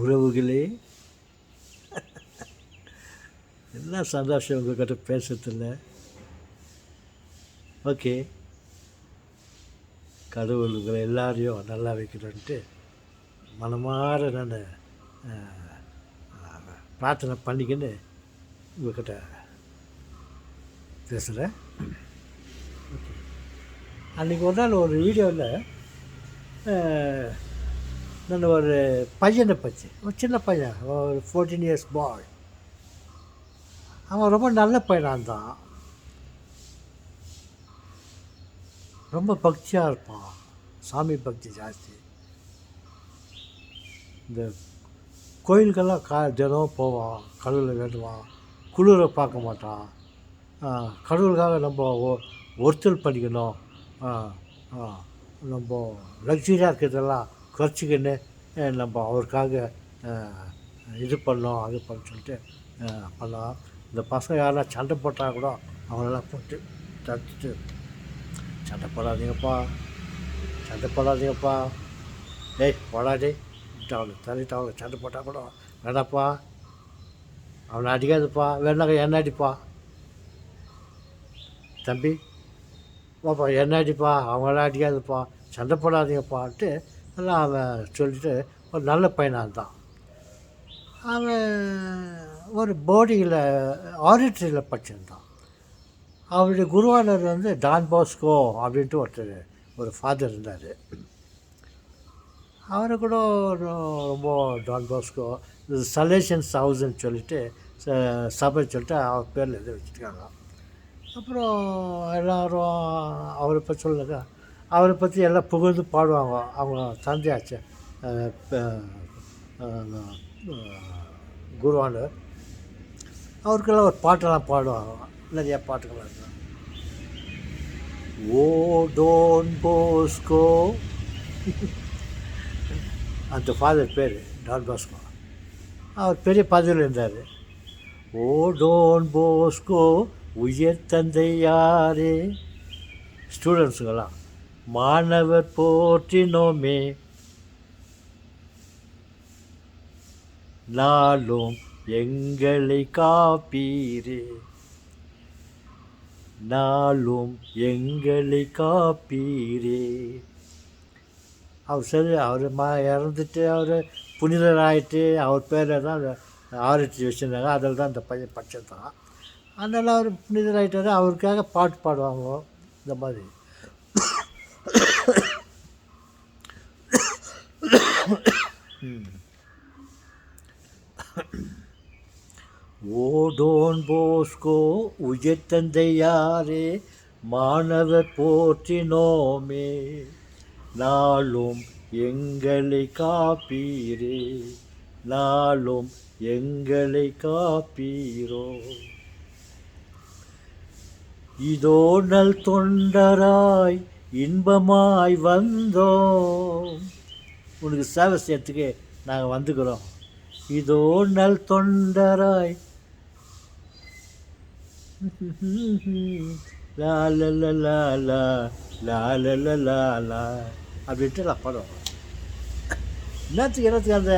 உறவுகளே, என்ன சந்தோஷம் உங்கள்கிட்ட பேசுறதில்ல. ஓகே, கடவுள் உங்களை எல்லாரையும் நல்லா வைக்கணுன்ட்டு மனமார நான் பிரார்த்தனை பண்ணிக்கின்னு உங்கள்கிட்ட பேசுகிறேன். ஓகே, அன்றைக்கி ஒரு நாள் ஒரு வீடியோவில் நான் ஒரு பையனை பற்றி, ஒரு சின்ன பையன், ஒரு 14 இயர்ஸ் பாய். அவன் ரொம்ப நல்ல பையனாக இருந்தான், ரொம்ப பக்தியாக இருப்பான், சாமி பக்தி ஜாஸ்தி. இந்த கோயிலுக்கெல்லாம் தினம் போவான், கடவுளை வேண்டுவான், குளிரை பார்க்க மாட்டான். கடவுளுக்காக நம்ம ஒருத்தல் பண்ணிக்கணும், நம்ம லக்ஸரியாக இருக்கிறதெல்லாம் குறைச்சிக்கின்னு நம்ம அவருக்காக இது பண்ணோம், அது பண்ண சொல்லிட்டு பண்ணலாம். இந்த பசங்க யாரெல்லாம் சண்டை போட்டால் கூட அவங்களெல்லாம் போட்டு தடுத்துட்டு, சண்டை போடாதீங்கப்பா, சண்டை போடாதீங்கப்பா, டேய் போடாடே அவனுக்கு தள்ளிட்டு அவனுக்கு சண்டை போட்டால் கூட வேணாப்பா, அவனை அடிக்காதுப்பா, வேணாங்க என்ன அடிப்பா தம்பி, வாப்பா என்ன அடிப்பா, அவங்களாம் அடிக்காதுப்பா, சண்டை போடாதீங்கப்பான்ட்டு எல்லாம் அவன் சொல்லிட்டு ஒரு நல்ல பையனாக இருந்தான். அவன் ஒரு போர்டிங்கில் ஆடிட்டரியில் படிச்சிருந்தான். அவருடைய குருவானர் வந்து டான் பாஸ்கோ அப்படின்ட்டு ஒருத்தர், ஒரு ஃபாதர் இருந்தார். அவரை கூட ரொம்ப டான் பாஸ்கோ சலேஷன்ஸ் ஹவுஸ்ன்னு சொல்லிட்டு சபை சொல்லிட்டு அவர் பேரில் எதை வச்சுருக்காங்க. அப்புறம் எல்லோரும் அவரை பற்றி சொல்லுங்க, அவரை பற்றி எல்லாம் புகழ்ந்து பாடுவாங்க. அவங்க தந்தையாச்சு குருவானர், அவருக்கெல்லாம் ஒரு பாட்டெல்லாம் பாடுவாங்க, நிறையா பாட்டுகள்லாம் இருக்கும். ஓ டோன் போஸ்கோ, அந்த ஃபாதர் பேர் டான் பாஸ்கோ, அவர் பெரிய பதவியில் இருந்தார். ஓ டோன் போஸ்கோ உயர் தந்தை யாரே, ஸ்டூடெண்ட்ஸுங்கெல்லாம் மாணவர் போற்றினோமே, நாளும் எங்களை காப்பீரே, நாளும் எங்களை காப்பீரே. அவர் சரி, அவர் இறந்துட்டு அவர் புனிதராகிட்டு அவர் பேரில் தான் ஆரத்தி வச்சுருந்தாங்க. அதில் தான் இந்த பையன் படிச்சிருந்தான். அதனால் அவர் புனிதராகிட்டார். அவருக்காக பாட்டு பாடுவாங்க இந்த மாதிரி. ஓ டோன் போஸ்கோ உயர் தந்தை யாரே, மாணவர் போற்றினோமே, நாளும் எங்களை காப்பீரே, நாளும் எங்களை காப்பீரோ. இதோ நல் தொண்டராய் இன்பமாய் வந்தோம், உனக்கு சேவை செய்யறதுக்கு நாங்கள் வந்துக்கிறோம். இதோ நல் தொண்டராய் லா லா லா லா லா லா லா லா லா அப்படின்ட்டு நான் பாடுவேன். என்னத்துக்கு அந்த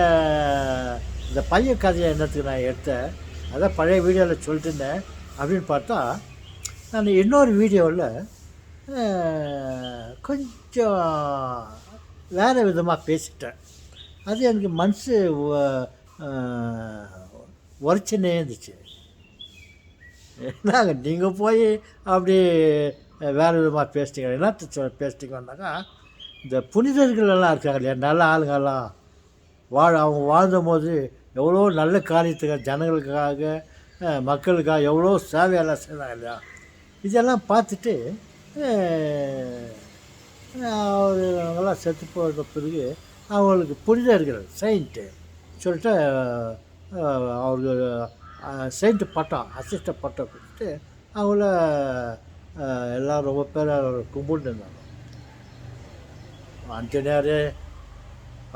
இந்த பையன் கதையை என்னத்துக்கு நான் எடுத்தேன், அதான் பழைய வீடியோவில் சொல்லிட்டு இருந்தேன். அப்படின்னு பார்த்தா நான் இன்னொரு வீடியோவில் கொஞ்சம் வேறு விதமாக பேசிட்டேன். அது எனக்கு மனசு உரைச்சினே இருந்துச்சு. நாங்கள் நீங்கள் போய் அப்படி வேறு விதமாக பேசிட்டீங்க, என்ன பேசிட்டீங்கன்னாக்கா, இந்த புனிதர்களெல்லாம் இருக்காங்க இல்லையா, நல்ல ஆளுங்கெல்லாம் அவங்க வாழ்ந்த போது எவ்வளோ நல்ல காரியத்துக்காக, ஜனங்களுக்காக, மக்களுக்காக எவ்வளோ சேவையெல்லாம் செய்கிறாங்க இல்லையா, இதெல்லாம் பார்த்துட்டு அவங்கெல்லாம் செத்து போகிற பிறகு அவங்களுக்கு புனிதர்கள் செயின்ட்டு சொல்லிட்டு அவருக்கு செயின்ட்டு பட்டம், அசிஸ்ட பட்டம் கொடுத்துட்டு அவங்கள எல்லாம் ரொம்ப பேர் கும்பிட்டு இருந்தாங்க. ஆண்டனியார்,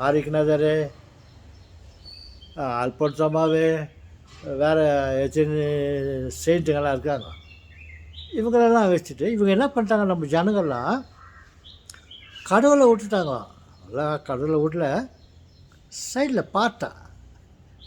ஆரிக்நாதர், அல்போன்சாமாவே, வேறு எத்தனை செயின்ட்டுங்கெல்லாம் இருக்காங்க. இவங்களெல்லாம் வச்சுட்டு இவங்க என்ன பண்ணிட்டாங்க, நம்ம ஜனங்கள்லாம் கடவுளை விட்டுட்டாங்க. நல்லா கடவுளை வீட்டில் சைடில் பார்த்தா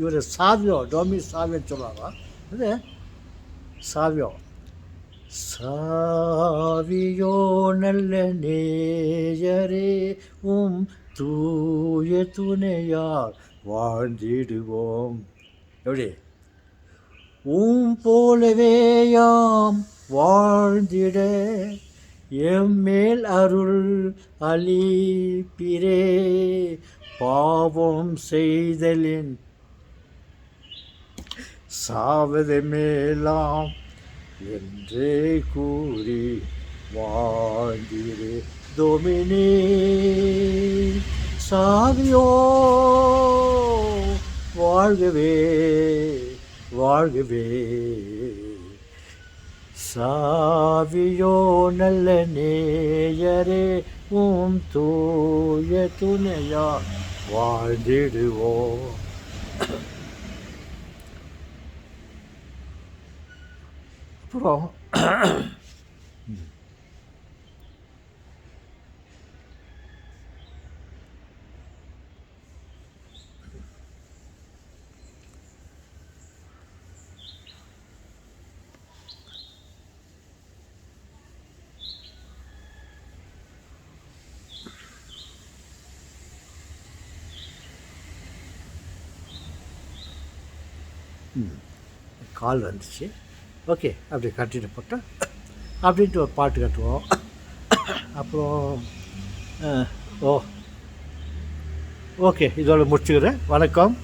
இவர் சாவியோ, டோமி சாவியோன்னு சொல்லுவாங்க. அது சாவியோ. சாவியோ நல்ல நேயரே தூய துணையால் வாழ்ந்திடுவோம். எப்படி போலவே யாம் வாழ்ந்திட எம்மேல் அருள் அளிப்பிரே, பாவம் செய்தலின் சாவது மேலாம் என்றே கூறி வாழ்ந்திரே டோமினி. சாவியோ வாழ்கவே வாழ்கவே, சாவியோ நல்ல நேயரே தூய துணையா வாழ்ந்திடுவோம். அப்புறம் கால் வந்துச்சு. ஓகே, அப்படி கட்டிட்டு போட்டால் அப்படின்ட்டு ஒரு பாட்டு கட்டுவோம். அப்புறம் ஓகே, இதோட முடிச்சுக்கிறேன். வணக்கம்.